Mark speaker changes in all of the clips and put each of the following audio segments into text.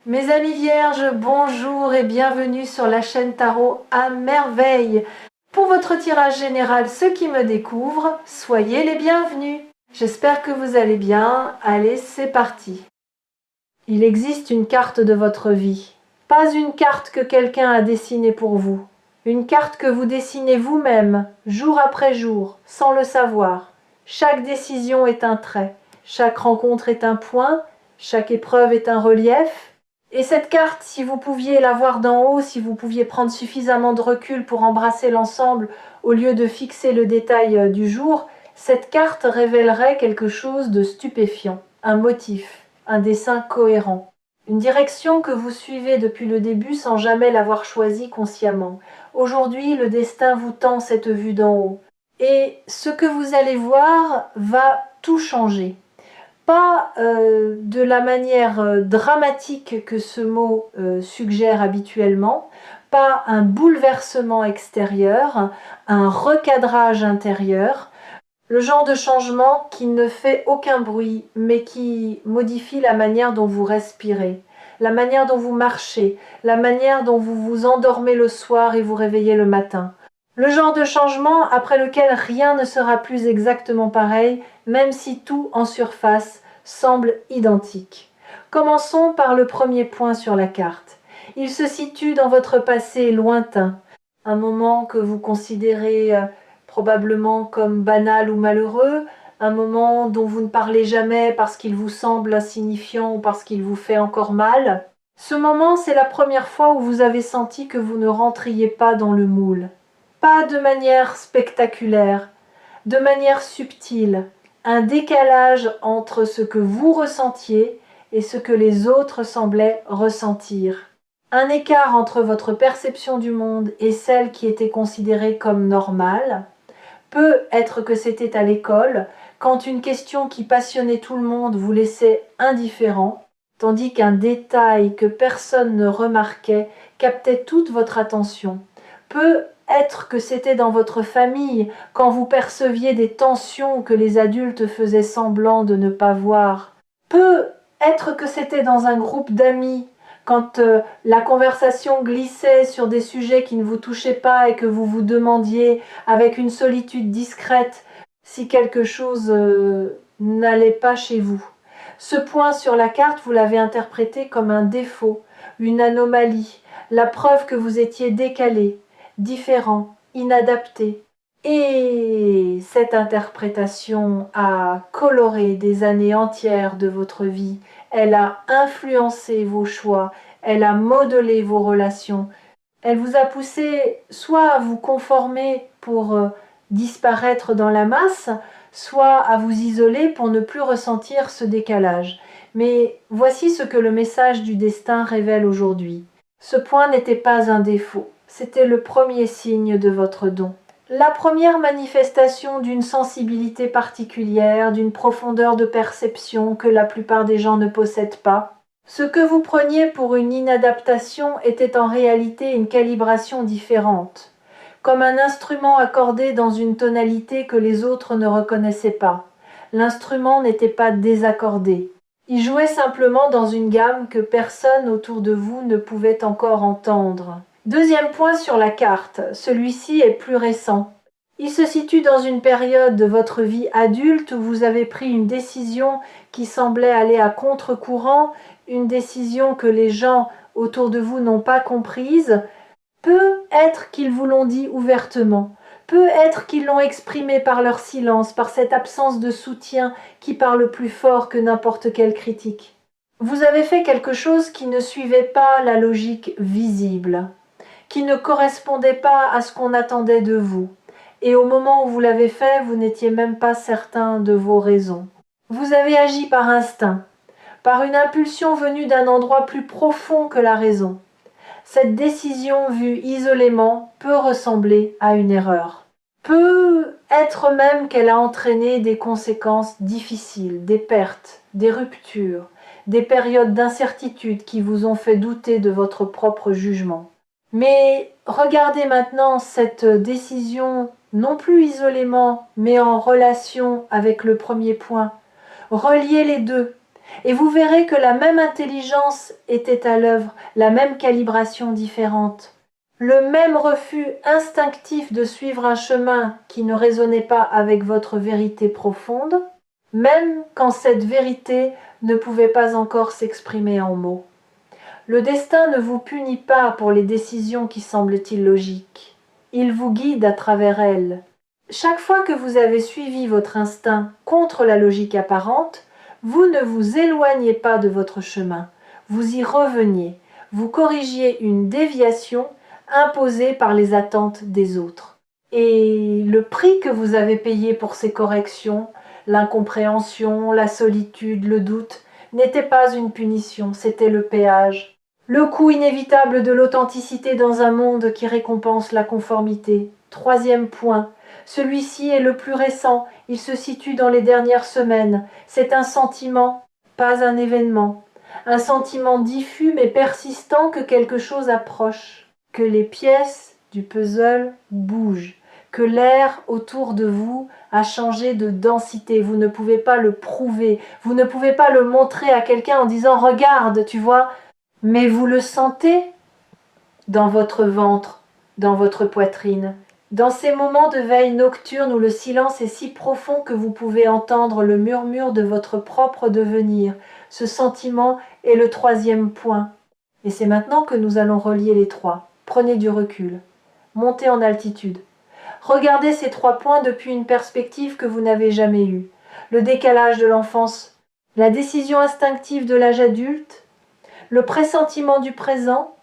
Speaker 1: Mes amis vierges, bonjour et bienvenue sur la chaîne Tarot à merveille. Pour votre tirage général, ceux qui me découvrent, soyez les bienvenus. J'espère que vous allez bien. Allez, c'est parti. Il existe une carte de votre vie. Pas une carte que quelqu'un a dessinée pour vous. Une carte que vous dessinez vous-même, jour après jour, sans le savoir. Chaque décision est un trait. Chaque rencontre est un point. Chaque épreuve est un relief. Et cette carte, si vous pouviez la voir d'en haut, si vous pouviez prendre suffisamment de recul pour embrasser l'ensemble au lieu de fixer le détail du jour, cette carte révélerait quelque chose de stupéfiant, un motif, un dessin cohérent, une direction que vous suivez depuis le début sans jamais l'avoir choisie consciemment. Aujourd'hui, le destin vous tend cette vue d'en haut. Et ce que vous allez voir va tout changer. Pas de la manière dramatique que ce mot suggère habituellement, pas un bouleversement extérieur, un recadrage intérieur, le genre de changement qui ne fait aucun bruit, mais qui modifie la manière dont vous respirez, la manière dont vous marchez, la manière dont vous vous endormez le soir et vous réveillez le matin. Le genre de changement après lequel rien ne sera plus exactement pareil, même si tout en surface semble identique. Commençons par le premier point sur la carte. Il se situe dans votre passé lointain, un moment que vous considérez probablement comme banal ou malheureux, un moment dont vous ne parlez jamais parce qu'il vous semble insignifiant ou parce qu'il vous fait encore mal. Ce moment, c'est la première fois où vous avez senti que vous ne rentriez pas dans le moule. Pas de manière spectaculaire, de manière subtile, un décalage entre ce que vous ressentiez et ce que les autres semblaient ressentir. Un écart entre votre perception du monde et celle qui était considérée comme normale. Peut être que c'était à l'école, quand une question qui passionnait tout le monde vous laissait indifférent, tandis qu'un détail que personne ne remarquait captait toute votre attention. Peut être que c'était dans votre famille, quand vous perceviez des tensions que les adultes faisaient semblant de ne pas voir. Peut être que c'était dans un groupe d'amis, quand la conversation glissait sur des sujets qui ne vous touchaient pas et que vous vous demandiez, avec une solitude discrète, si quelque chose n'allait pas chez vous. Ce point sur la carte, vous l'avez interprété comme un défaut, une anomalie, la preuve que vous étiez décalé, différent, inadapté. Et cette interprétation a coloré des années entières de votre vie. Elle a influencé vos choix, elle a modelé vos relations. Elle vous a poussé soit à vous conformer pour disparaître dans la masse, soit à vous isoler pour ne plus ressentir ce décalage. Mais voici ce que le message du destin révèle aujourd'hui. Ce point n'était pas un défaut, c'était le premier signe de votre don. La première manifestation d'une sensibilité particulière, d'une profondeur de perception que la plupart des gens ne possèdent pas. Ce que vous preniez pour une inadaptation était en réalité une calibration différente, comme un instrument accordé dans une tonalité que les autres ne reconnaissaient pas. L'instrument n'était pas désaccordé. Il jouait simplement dans une gamme que personne autour de vous ne pouvait encore entendre. Deuxième point sur la carte, celui-ci est plus récent. Il se situe dans une période de votre vie adulte où vous avez pris une décision qui semblait aller à contre-courant, une décision que les gens autour de vous n'ont pas comprise. Peut être qu'ils vous l'ont dit ouvertement. Peut être qu'ils l'ont exprimé par leur silence, par cette absence de soutien qui parle plus fort que n'importe quelle critique. Vous avez fait quelque chose qui ne suivait pas la logique visible, qui ne correspondait pas à ce qu'on attendait de vous. Et au moment où vous l'avez fait, vous n'étiez même pas certain de vos raisons. Vous avez agi par instinct, par une impulsion venue d'un endroit plus profond que la raison. Cette décision vue isolément peut ressembler à une erreur. Peut être même qu'elle a entraîné des conséquences difficiles, des pertes, des ruptures, des périodes d'incertitude qui vous ont fait douter de votre propre jugement. Mais regardez maintenant cette décision non plus isolément, mais en relation avec le premier point. Reliez les deux. Et vous verrez que la même intelligence était à l'œuvre, la même calibration différente. Le même refus instinctif de suivre un chemin qui ne résonnait pas avec votre vérité profonde, même quand cette vérité ne pouvait pas encore s'exprimer en mots. Le destin ne vous punit pas pour les décisions qui semblent illogiques. Il vous guide à travers elles. Chaque fois que vous avez suivi votre instinct contre la logique apparente, vous ne vous éloignez pas de votre chemin, vous y reveniez, vous corrigiez une déviation imposée par les attentes des autres. Et le prix que vous avez payé pour ces corrections, l'incompréhension, la solitude, le doute, n'était pas une punition, c'était le péage. Le coût inévitable de l'authenticité dans un monde qui récompense la conformité. Troisième point. Celui-ci est le plus récent, il se situe dans les dernières semaines. C'est un sentiment, pas un événement. Un sentiment diffus mais persistant que quelque chose approche, que les pièces du puzzle bougent, que l'air autour de vous a changé de densité. Vous ne pouvez pas le prouver, vous ne pouvez pas le montrer à quelqu'un en disant « Regarde, tu vois », mais vous le sentez dans votre ventre, dans votre poitrine. Dans ces moments de veille nocturne où le silence est si profond que vous pouvez entendre le murmure de votre propre devenir, ce sentiment est le troisième point. Et c'est maintenant que nous allons relier les trois. Prenez du recul. Montez en altitude. Regardez ces trois points depuis une perspective que vous n'avez jamais eue. Le décalage de l'enfance, la décision instinctive de l'âge adulte, le pressentiment du présent.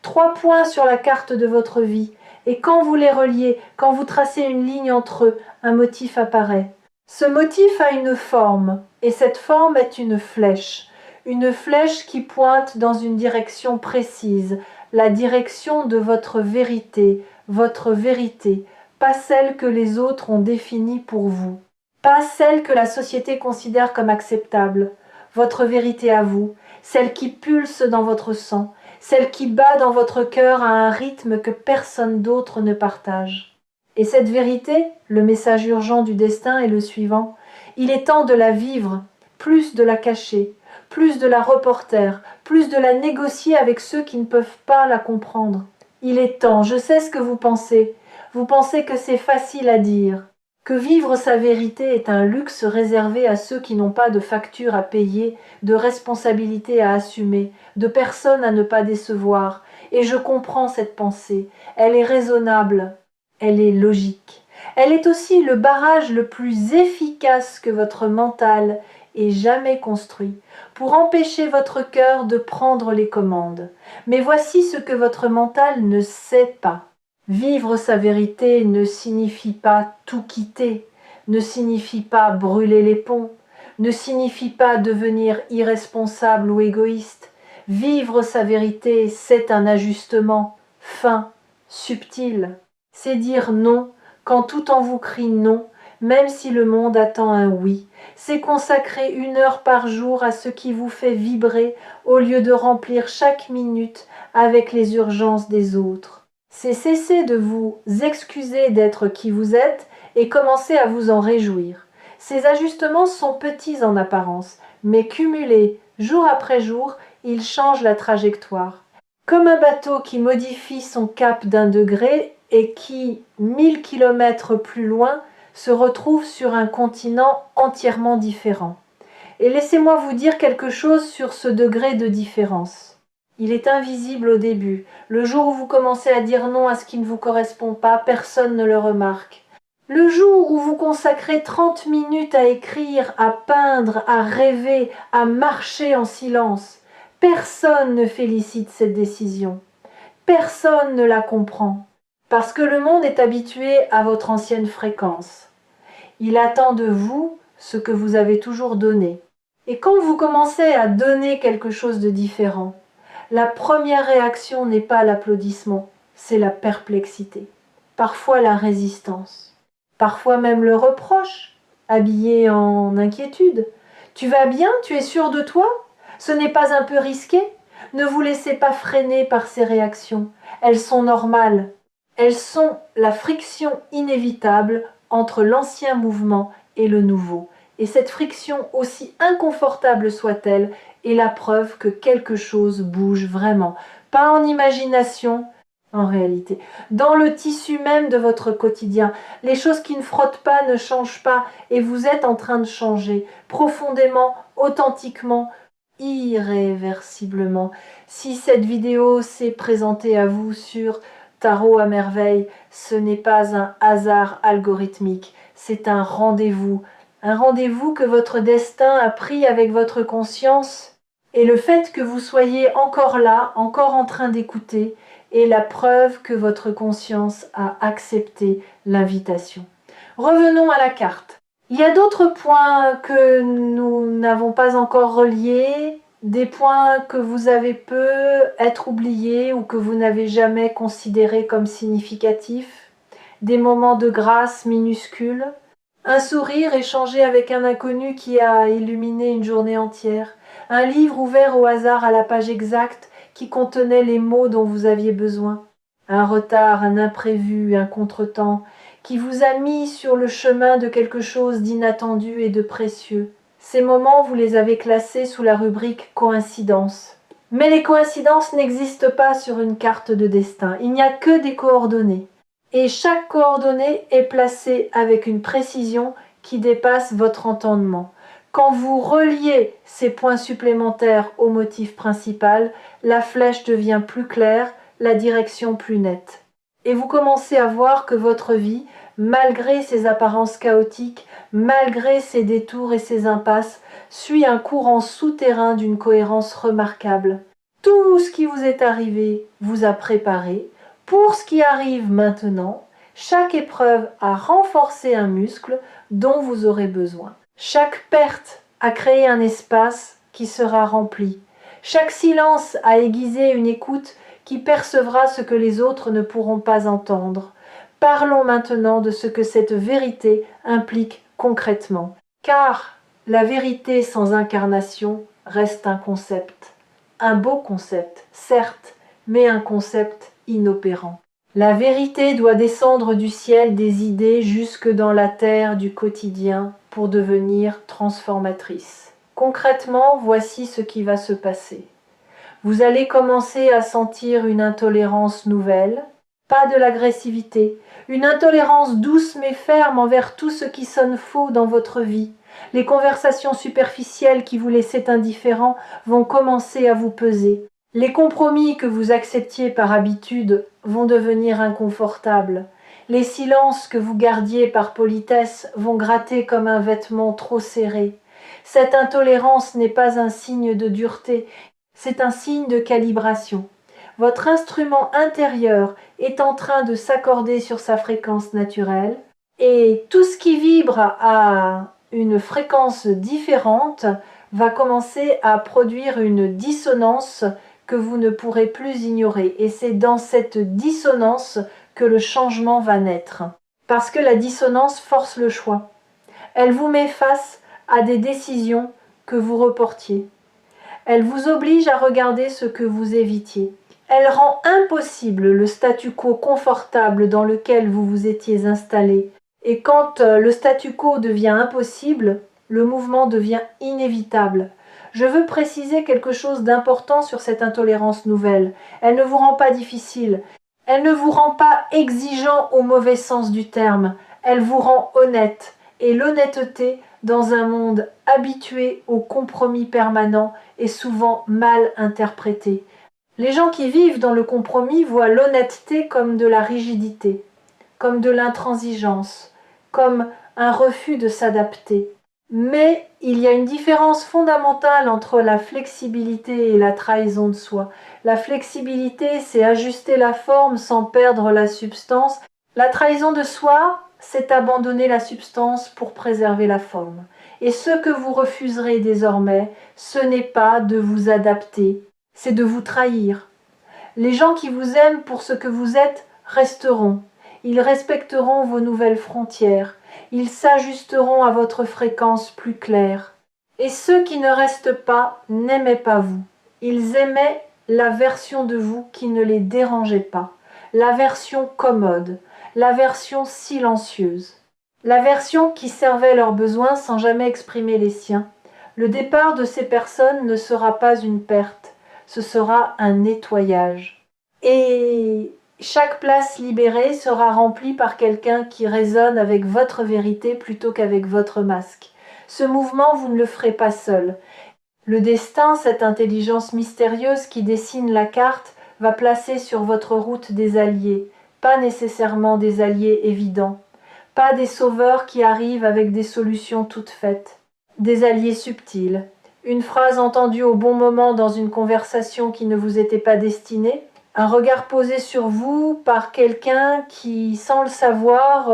Speaker 1: Trois points sur la carte de votre vie. Et quand vous les reliez, quand vous tracez une ligne entre eux, un motif apparaît. Ce motif a une forme, et cette forme est une flèche qui pointe dans une direction précise, la direction de votre vérité, pas celle que les autres ont définie pour vous, pas celle que la société considère comme acceptable, votre vérité à vous, celle qui pulse dans votre sang, celle qui bat dans votre cœur à un rythme que personne d'autre ne partage. Et cette vérité, le message urgent du destin est le suivant. Il est temps de la vivre, plus de la cacher, plus de la reporter, plus de la négocier avec ceux qui ne peuvent pas la comprendre. Il est temps, je sais ce que vous pensez. Vous pensez que c'est facile à dire, que vivre sa vérité est un luxe réservé à ceux qui n'ont pas de facture à payer, de responsabilité à assumer, de personnes à ne pas décevoir. Et je comprends cette pensée. Elle est raisonnable, elle est logique. Elle est aussi le barrage le plus efficace que votre mental ait jamais construit pour empêcher votre cœur de prendre les commandes. Mais voici ce que votre mental ne sait pas. Vivre sa vérité ne signifie pas tout quitter, ne signifie pas brûler les ponts, ne signifie pas devenir irresponsable ou égoïste. Vivre sa vérité, c'est un ajustement fin, subtil. C'est dire non quand tout en vous crie non, même si le monde attend un oui. C'est consacrer 1 heure par jour à ce qui vous fait vibrer au lieu de remplir chaque minute avec les urgences des autres. C'est cesser de vous excuser d'être qui vous êtes et commencer à vous en réjouir. Ces ajustements sont petits en apparence, mais cumulés jour après jour, ils changent la trajectoire. Comme un bateau qui modifie son cap d'1 degré et qui, 1000 kilomètres plus loin, se retrouve sur un continent entièrement différent. Et laissez-moi vous dire quelque chose sur ce degré de différence. Il est invisible au début. Le jour où vous commencez à dire non à ce qui ne vous correspond pas, personne ne le remarque. Le jour où vous consacrez 30 minutes à écrire, à peindre, à rêver, à marcher en silence, personne ne félicite cette décision. Personne ne la comprend. Parce que le monde est habitué à votre ancienne fréquence. Il attend de vous ce que vous avez toujours donné. Et quand vous commencez à donner quelque chose de différent, la première réaction n'est pas l'applaudissement, c'est la perplexité, parfois la résistance, parfois même le reproche, habillé en inquiétude. Tu vas bien? Tu es sûr de toi? Ce n'est pas un peu risqué? Ne vous laissez pas freiner par ces réactions, elles sont normales. Elles sont la friction inévitable entre l'ancien mouvement et le nouveau. Et cette friction, aussi inconfortable soit-elle, est la preuve que quelque chose bouge vraiment. Pas en imagination, en réalité. Dans le tissu même de votre quotidien. Les choses qui ne frottent pas ne changent pas et vous êtes en train de changer profondément, authentiquement, irréversiblement. Si cette vidéo s'est présentée à vous sur Tarot à merveille, ce n'est pas un hasard algorithmique, c'est un rendez-vous que votre destin a pris avec votre conscience. Et le fait que vous soyez encore là, encore en train d'écouter, est la preuve que votre conscience a accepté l'invitation. Revenons à la carte. Il y a d'autres points que nous n'avons pas encore reliés, des points que vous avez peu être oubliés ou que vous n'avez jamais considérés comme significatifs, des moments de grâce minuscules, un sourire échangé avec un inconnu qui a illuminé une journée entière, un livre ouvert au hasard à la page exacte qui contenait les mots dont vous aviez besoin, un retard, un imprévu, un contretemps, qui vous a mis sur le chemin de quelque chose d'inattendu et de précieux. Ces moments, vous les avez classés sous la rubrique coïncidence. Mais les coïncidences n'existent pas sur une carte de destin, il n'y a que des coordonnées. Et chaque coordonnée est placée avec une précision qui dépasse votre entendement. Quand vous reliez ces points supplémentaires au motif principal, la flèche devient plus claire, la direction plus nette. Et vous commencez à voir que votre vie, malgré ses apparences chaotiques, malgré ses détours et ses impasses, suit un courant souterrain d'une cohérence remarquable. Tout ce qui vous est arrivé vous a préparé. Pour ce qui arrive maintenant, chaque épreuve a renforcé un muscle dont vous aurez besoin. Chaque perte a créé un espace qui sera rempli. Chaque silence a aiguisé une écoute qui percevra ce que les autres ne pourront pas entendre. Parlons maintenant de ce que cette vérité implique concrètement. Car la vérité sans incarnation reste un concept. Un beau concept, certes, mais un concept inopérant. La vérité doit descendre du ciel des idées jusque dans la terre du quotidien pour devenir transformatrice. Concrètement, voici ce qui va se passer. Vous allez commencer à sentir une intolérance nouvelle, pas de l'agressivité, une intolérance douce mais ferme envers tout ce qui sonne faux dans votre vie. Les conversations superficielles qui vous laissaient indifférent vont commencer à vous peser. Les compromis que vous acceptiez par habitude vont devenir inconfortables. Les silences que vous gardiez par politesse vont gratter comme un vêtement trop serré. Cette intolérance n'est pas un signe de dureté, c'est un signe de calibration. Votre instrument intérieur est en train de s'accorder sur sa fréquence naturelle et tout ce qui vibre à une fréquence différente va commencer à produire une dissonance que vous ne pourrez plus ignorer. Et c'est dans cette dissonance que le changement va naître. Parce que la dissonance force le choix. Elle vous met face à des décisions que vous reportiez. Elle vous oblige à regarder ce que vous évitiez. Elle rend impossible le statu quo confortable dans lequel vous vous étiez installé. Et quand le statu quo devient impossible, le mouvement devient inévitable. Je veux préciser quelque chose d'important sur cette intolérance nouvelle. Elle ne vous rend pas difficile. Elle ne vous rend pas exigeant au mauvais sens du terme. Elle vous rend honnête. Et l'honnêteté, dans un monde habitué au compromis permanent, est souvent mal interprétée. Les gens qui vivent dans le compromis voient l'honnêteté comme de la rigidité, comme de l'intransigeance, comme un refus de s'adapter. Mais il y a une différence fondamentale entre la flexibilité et la trahison de soi. La flexibilité, c'est ajuster la forme sans perdre la substance. La trahison de soi, c'est abandonner la substance pour préserver la forme. Et ce que vous refuserez désormais, ce n'est pas de vous adapter, c'est de vous trahir. Les gens qui vous aiment pour ce que vous êtes resteront. Ils respecteront vos nouvelles frontières. Ils s'ajusteront à votre fréquence plus claire. Et ceux qui ne restent pas n'aimaient pas vous. Ils aimaient la version de vous qui ne les dérangeait pas, la version commode, la version silencieuse. la version qui servait leurs besoins sans jamais exprimer les siens. Le départ de ces personnes ne sera pas une perte, ce sera un nettoyage. Et chaque place libérée sera remplie par quelqu'un qui résonne avec votre vérité plutôt qu'avec votre masque. Ce mouvement, vous ne le ferez pas seul. Le destin, cette intelligence mystérieuse qui dessine la carte, va placer sur votre route des alliés, pas nécessairement des alliés évidents, pas des sauveurs qui arrivent avec des solutions toutes faites, des alliés subtils, une phrase entendue au bon moment dans une conversation qui ne vous était pas destinée, un regard posé sur vous par quelqu'un qui, sans le savoir,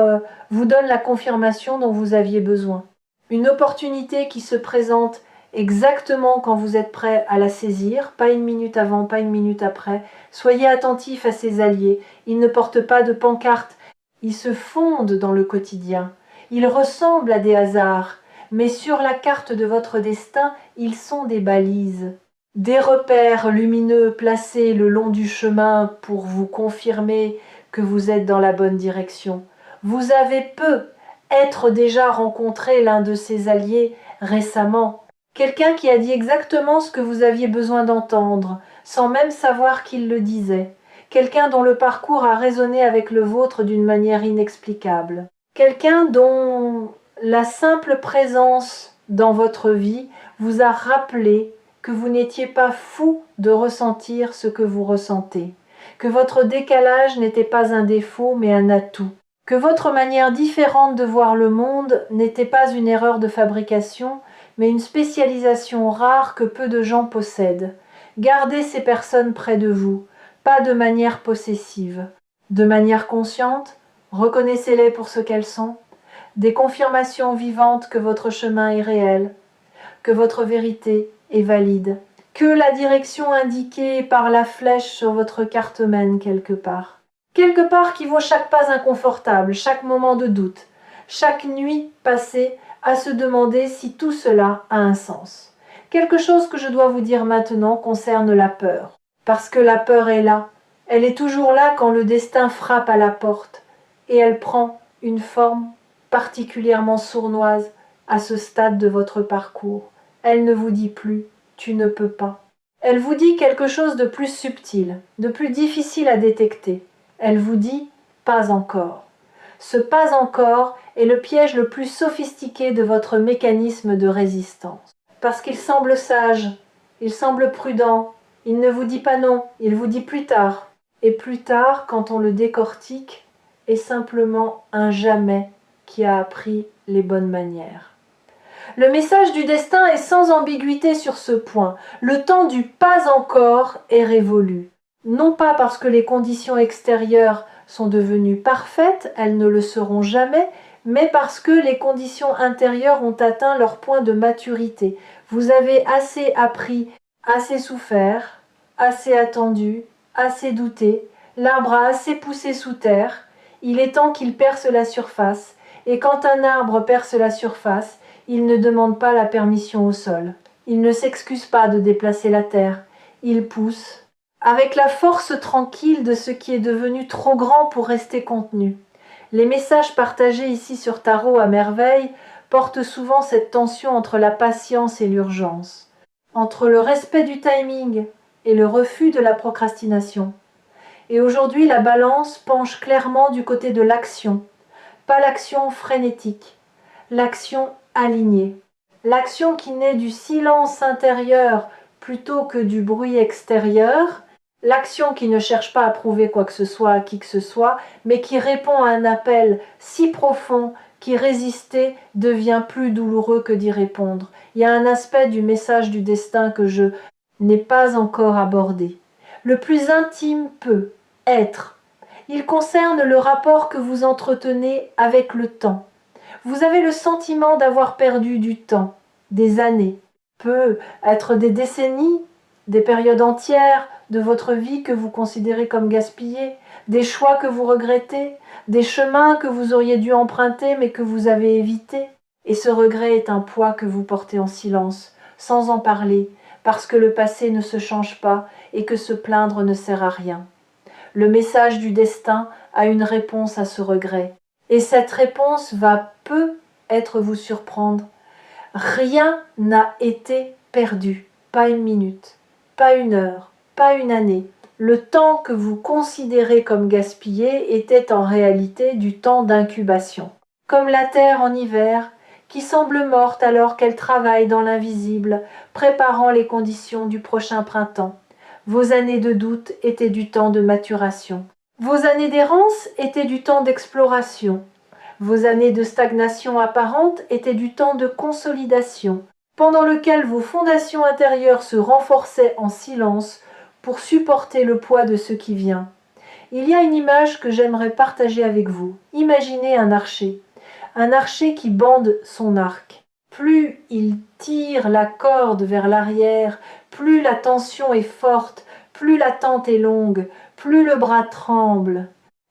Speaker 1: vous donne la confirmation dont vous aviez besoin. Une opportunité qui se présente exactement quand vous êtes prêt à la saisir, pas une minute avant, pas une minute après. Soyez attentifs à ces alliés. Ils ne portent pas de pancarte. Ils se fondent dans le quotidien. Ils ressemblent à des hasards. Mais sur la carte de votre destin, ils sont des balises. Des repères lumineux placés le long du chemin pour vous confirmer que vous êtes dans la bonne direction. Vous avez être déjà rencontré l'un de ces alliés récemment. Quelqu'un qui a dit exactement ce que vous aviez besoin d'entendre, sans même savoir qu'il le disait. Quelqu'un dont le parcours a résonné avec le vôtre d'une manière inexplicable. Quelqu'un dont la simple présence dans votre vie vous a rappelé que vous n'étiez pas fou de ressentir ce que vous ressentez, que votre décalage n'était pas un défaut mais un atout, que votre manière différente de voir le monde n'était pas une erreur de fabrication, mais une spécialisation rare que peu de gens possèdent. Gardez ces personnes près de vous, pas de manière possessive. De manière consciente, reconnaissez-les pour ce qu'elles sont, des confirmations vivantes que votre chemin est réel, que votre vérité est valide, que la direction indiquée par la flèche sur votre carte mène quelque part. Quelque part qui vaut chaque pas inconfortable, chaque moment de doute, chaque nuit passée à se demander si tout cela a un sens. Quelque chose que je dois vous dire maintenant concerne la peur. Parce que la peur est là. Elle est toujours là quand le destin frappe à la porte. Et elle prend une forme particulièrement sournoise à ce stade de votre parcours. Elle ne vous dit plus « tu ne peux pas ». Elle vous dit quelque chose de plus subtil, de plus difficile à détecter. Elle vous dit « pas encore ». Ce « pas encore » est le piège le plus sophistiqué de votre mécanisme de résistance. Parce qu'il semble sage, il semble prudent, il ne vous dit pas non, il vous dit plus tard. Et plus tard, quand on le décortique, est simplement un jamais qui a appris les bonnes manières. Le message du destin est sans ambiguïté sur ce point. Le temps du pas encore est révolu. Non pas parce que les conditions extérieures sont devenues parfaites, elles ne le seront jamais, mais parce que les conditions intérieures ont atteint leur point de maturité. Vous avez assez appris, assez souffert, assez attendu, assez douté, l'arbre a assez poussé sous terre, il est temps qu'il perce la surface, et quand un arbre perce la surface, il ne demande pas la permission au sol. Il ne s'excuse pas de déplacer la terre. Il pousse, avec la force tranquille de ce qui est devenu trop grand pour rester contenu. Les messages partagés ici sur Tarot à merveille portent souvent cette tension entre la patience et l'urgence, entre le respect du timing et le refus de la procrastination. Et aujourd'hui, la balance penche clairement du côté de l'action, pas l'action frénétique, l'action alignée. L'action qui naît du silence intérieur plutôt que du bruit extérieur, l'action qui ne cherche pas à prouver quoi que ce soit à qui que ce soit, mais qui répond à un appel si profond qu'y résister devient plus douloureux que d'y répondre. Il y a un aspect du message du destin que je n'ai pas encore abordé. Le plus intime peut être. Il concerne le rapport que vous entretenez avec le temps. Vous avez le sentiment d'avoir perdu du temps, des années, peut être des décennies, des périodes entières de votre vie que vous considérez comme gaspillées, des choix que vous regrettez, des chemins que vous auriez dû emprunter mais que vous avez évités. Et ce regret est un poids que vous portez en silence, sans en parler, parce que le passé ne se change pas et que se plaindre ne sert à rien. Le message du destin a une réponse à ce regret. Et cette réponse va peut-être vous surprendre. Rien n'a été perdu, pas une minute, pas une heure, pas une année. Le temps que vous considérez comme gaspillé était en réalité du temps d'incubation. Comme la terre en hiver, qui semble morte alors qu'elle travaille dans l'invisible, préparant les conditions du prochain printemps. Vos années de doute étaient du temps de maturation. Vos années d'errance étaient du temps d'exploration. Vos années de stagnation apparente étaient du temps de consolidation, pendant lequel vos fondations intérieures se renforçaient en silence pour supporter le poids de ce qui vient. Il y a une image que j'aimerais partager avec vous. Imaginez un archer qui bande son arc. Plus il tire la corde vers l'arrière, plus la tension est forte, plus l'attente est longue, plus le bras tremble.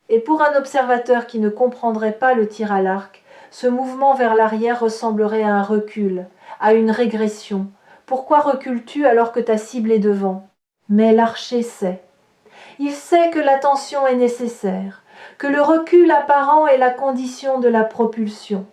Speaker 1: Et pour un observateur qui ne comprendrait pas le tir à l'arc, ce mouvement vers l'arrière ressemblerait à un recul, à une régression. Pourquoi recules-tu alors que ta cible est devant? Mais l'archer sait. Il sait que l'attention est nécessaire, que le recul apparent est la condition de la propulsion,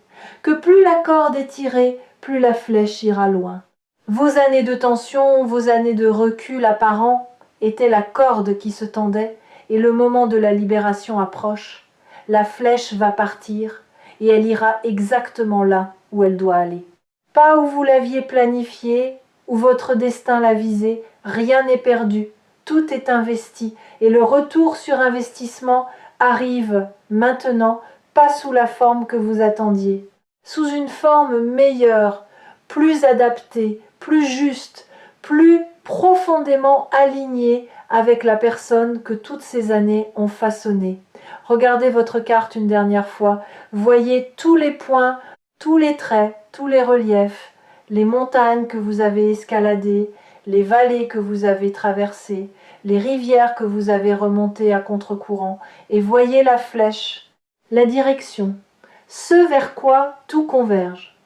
Speaker 1: que plus la corde est tirée, plus la flèche ira loin. Vos années de tension, vos années de recul apparent étaient la corde qui se tendait, et le moment de la libération approche. La flèche va partir, et elle ira exactement là où elle doit aller. Pas où vous l'aviez planifié, où votre destin l'a visé, rien n'est perdu. Tout est investi et le retour sur investissement arrive maintenant, pas sous la forme que vous attendiez, sous une forme meilleure, plus adaptée, plus juste, plus profondément alignée avec la personne que toutes ces années ont façonnée. Regardez votre carte une dernière fois, voyez tous les points, tous les traits, tous les reliefs, les montagnes que vous avez escaladées, les vallées que vous avez traversées, les rivières que vous avez remontées à contre-courant, et voyez la flèche, la direction, ce vers quoi tout converge.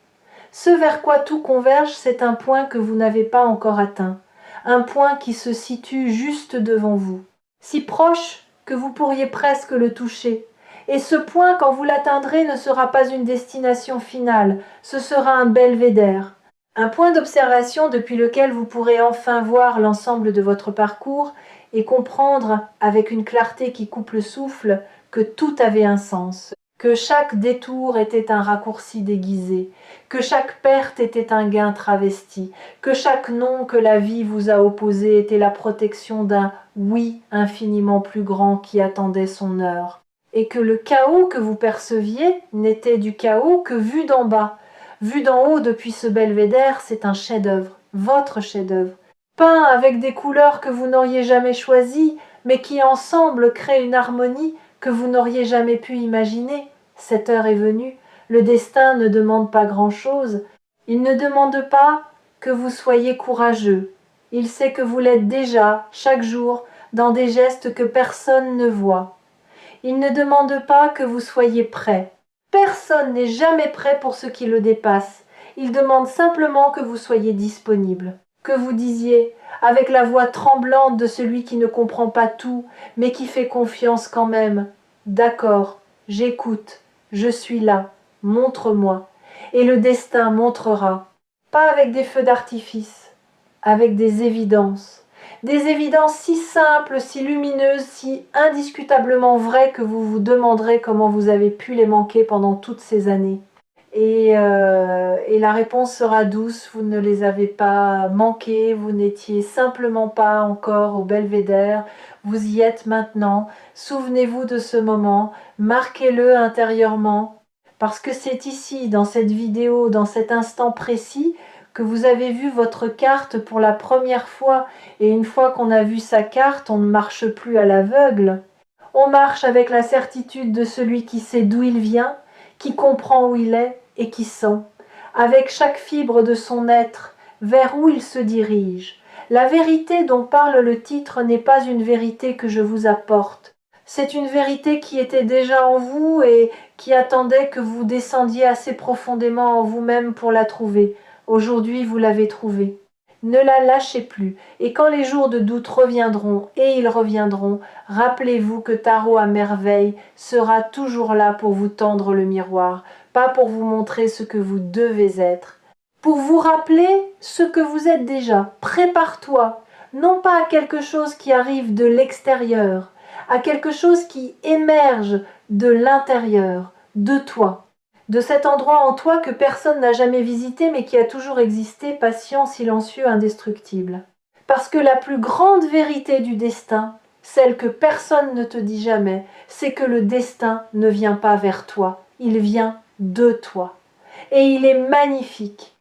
Speaker 1: Ce vers quoi tout converge, c'est un point que vous n'avez pas encore atteint, un point qui se situe juste devant vous, si proche que vous pourriez presque le toucher. Et ce point, quand vous l'atteindrez, ne sera pas une destination finale, ce sera un belvédère. Un point d'observation depuis lequel vous pourrez enfin voir l'ensemble de votre parcours et comprendre avec une clarté qui coupe le souffle que tout avait un sens, que chaque détour était un raccourci déguisé, que chaque perte était un gain travesti, que chaque non que la vie vous a opposé était la protection d'un oui infiniment plus grand qui attendait son heure, et que le chaos que vous perceviez n'était du chaos que vu d'en bas. Vu d'en haut depuis ce belvédère, c'est un chef-d'œuvre, votre chef-d'œuvre, peint avec des couleurs que vous n'auriez jamais choisies, mais qui ensemble créent une harmonie que vous n'auriez jamais pu imaginer. Cette heure est venue, le destin ne demande pas grand-chose, il ne demande pas que vous soyez courageux, il sait que vous l'êtes déjà, chaque jour, dans des gestes que personne ne voit. Il ne demande pas que vous soyez prêt. Personne n'est jamais prêt pour ce qui le dépasse. Il demande simplement que vous soyez disponible, que vous disiez, avec la voix tremblante de celui qui ne comprend pas tout, mais qui fait confiance quand même, « D'accord, j'écoute, je suis là, montre-moi. » Et le destin montrera, pas avec des feux d'artifice, avec des évidences si simples, si lumineuses, si indiscutablement vraies que vous vous demanderez comment vous avez pu les manquer pendant toutes ces années. Et la réponse sera douce, vous ne les avez pas manquées, vous n'étiez simplement pas encore au belvédère, vous y êtes maintenant, souvenez-vous de ce moment, marquez-le intérieurement, parce que c'est ici, dans cette vidéo, dans cet instant précis, que vous avez vu votre carte pour la première fois, et une fois qu'on a vu sa carte, on ne marche plus à l'aveugle. On marche avec la certitude de celui qui sait d'où il vient, qui comprend où il est et qui sent, avec chaque fibre de son être, vers où il se dirige. La vérité dont parle le titre n'est pas une vérité que je vous apporte. C'est une vérité qui était déjà en vous et qui attendait que vous descendiez assez profondément en vous-même pour la trouver. Aujourd'hui, vous l'avez trouvée. Ne la lâchez plus, et quand les jours de doute reviendront, et ils reviendront, rappelez-vous que Tarot à merveille sera toujours là pour vous tendre le miroir, pas pour vous montrer ce que vous devez être, pour vous rappeler ce que vous êtes déjà. Prépare-toi, non pas à quelque chose qui arrive de l'extérieur, à quelque chose qui émerge de l'intérieur, de toi. De cet endroit en toi que personne n'a jamais visité mais qui a toujours existé, patient, silencieux, indestructible. Parce que la plus grande vérité du destin, celle que personne ne te dit jamais, c'est que le destin ne vient pas vers toi, il vient de toi. Et il est magnifique.